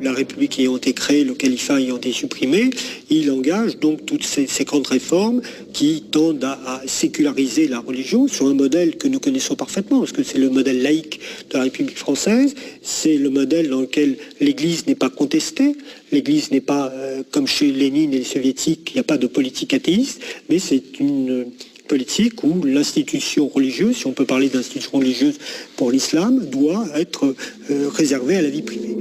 la République ayant été créée, le califat ayant été supprimé, il engage donc toutes ces grandes réformes qui tendent à séculariser la religion sur un modèle que nous connaissons parfaitement, parce que c'est le modèle laïque de la République française, c'est le modèle dans lequel l'Église n'est pas contestée, l'Église n'est pas, comme chez Lénine et les soviétiques, il n'y a pas de politique athéiste, mais c'est une politique où l'institution religieuse, si on peut parler d'institution religieuse pour l'islam, doit être réservée à la vie privée.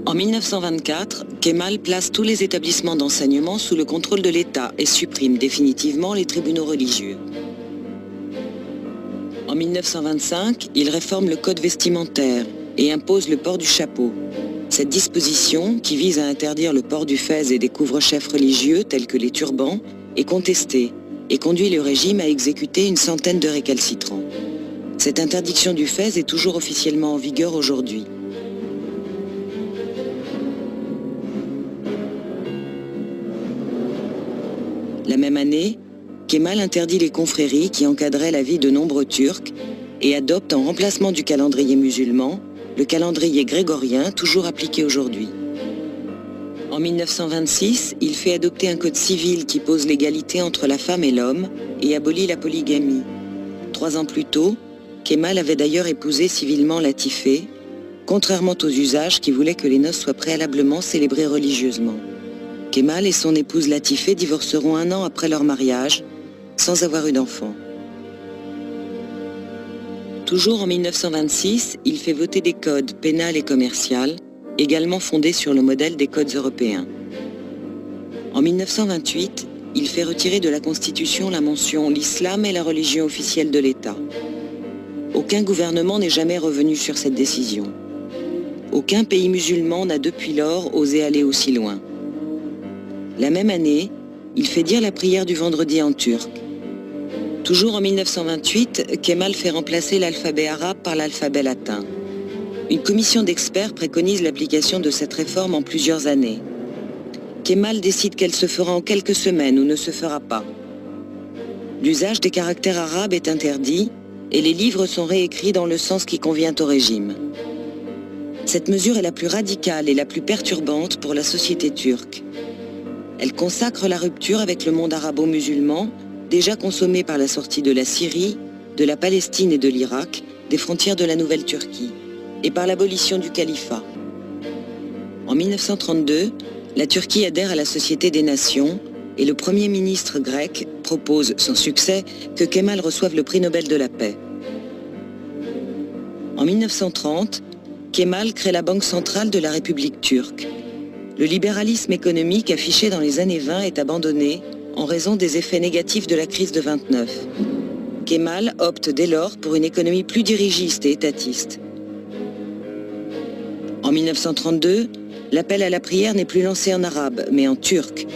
En 1924, Kemal place tous les établissements d'enseignement sous le contrôle de l'État et supprime définitivement les tribunaux religieux. En 1925, il réforme le code vestimentaire et impose le port du chapeau. Cette disposition, qui vise à interdire le port du fez et des couvre-chefs religieux tels que les turbans, est contestée et conduit le régime à exécuter une centaine de récalcitrants. Cette interdiction du fez est toujours officiellement en vigueur aujourd'hui. La même année, Kemal interdit les confréries qui encadraient la vie de nombreux Turcs et adopte en remplacement du calendrier musulman le calendrier grégorien toujours appliqué aujourd'hui. En 1926, il fait adopter un code civil qui pose l'égalité entre la femme et l'homme et abolit la polygamie. 3 ans plus tôt, Kemal avait d'ailleurs épousé civilement Latifeh, contrairement aux usages qui voulaient que les noces soient préalablement célébrées religieusement. Kemal et son épouse Latifeh divorceront 1 an après leur mariage, sans avoir eu d'enfant. Toujours en 1926, il fait voter des codes pénal et commercial, également fondés sur le modèle des codes européens. En 1928, il fait retirer de la Constitution la mention « L'islam est la religion officielle de l'État ». Aucun gouvernement n'est jamais revenu sur cette décision. Aucun pays musulman n'a depuis lors osé aller aussi loin. La même année, il fait dire la prière du vendredi en turc. Toujours en 1928, Kemal fait remplacer l'alphabet arabe par l'alphabet latin. Une commission d'experts préconise l'application de cette réforme en plusieurs années. Kemal décide qu'elle se fera en quelques semaines ou ne se fera pas. L'usage des caractères arabes est interdit et les livres sont réécrits dans le sens qui convient au régime. Cette mesure est la plus radicale et la plus perturbante pour la société turque. Elle consacre la rupture avec le monde arabo-musulman, déjà consommé par la sortie de la Syrie, de la Palestine et de l'Irak, des frontières de la Nouvelle-Turquie, et par l'abolition du califat. En 1932, la Turquie adhère à la Société des Nations et le Premier ministre grec propose, sans succès, que Kemal reçoive le prix Nobel de la paix. En 1930, Kemal crée la Banque centrale de la République turque. Le libéralisme économique affiché dans les années 20 est abandonné en raison des effets négatifs de la crise de 29. Kemal opte dès lors pour une économie plus dirigiste et étatiste. En 1932, l'appel à la prière n'est plus lancé en arabe, mais en turc.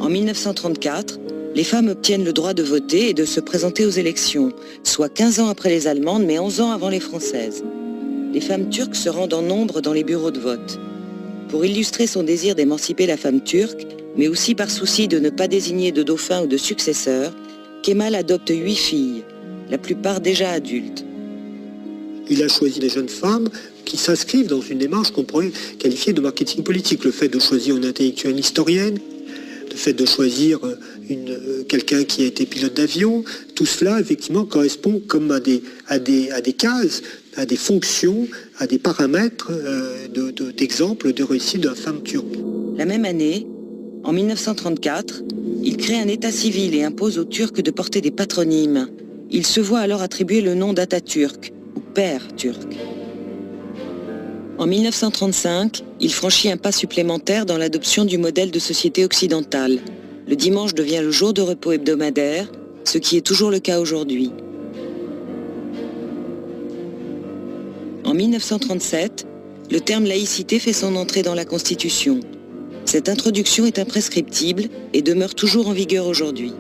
En 1934, les femmes obtiennent le droit de voter et de se présenter aux élections, soit 15 ans après les Allemandes, mais 11 ans avant les Françaises. Les femmes turques se rendent en nombre dans les bureaux de vote. Pour illustrer son désir d'émanciper la femme turque, mais aussi par souci de ne pas désigner de dauphin ou de successeur, Kemal adopte 8 filles, la plupart déjà adultes. Il a choisi des jeunes femmes qui s'inscrivent dans une démarche qu'on pourrait qualifier de marketing politique. Le fait de choisir une intellectuelle historienne, le fait de choisir quelqu'un qui a été pilote d'avion, tout cela effectivement correspond comme à des cases, à des fonctions, à des paramètres d'exemple de réussite de la femme turque. La même année, en 1934, il crée un état civil et impose aux Turcs de porter des patronymes. Il se voit alors attribuer le nom d'Atatürk, ou père turc. En 1935, il franchit un pas supplémentaire dans l'adoption du modèle de société occidentale. Le dimanche devient le jour de repos hebdomadaire, ce qui est toujours le cas aujourd'hui. En 1937, le terme laïcité fait son entrée dans la Constitution. Cette introduction est imprescriptible et demeure toujours en vigueur aujourd'hui.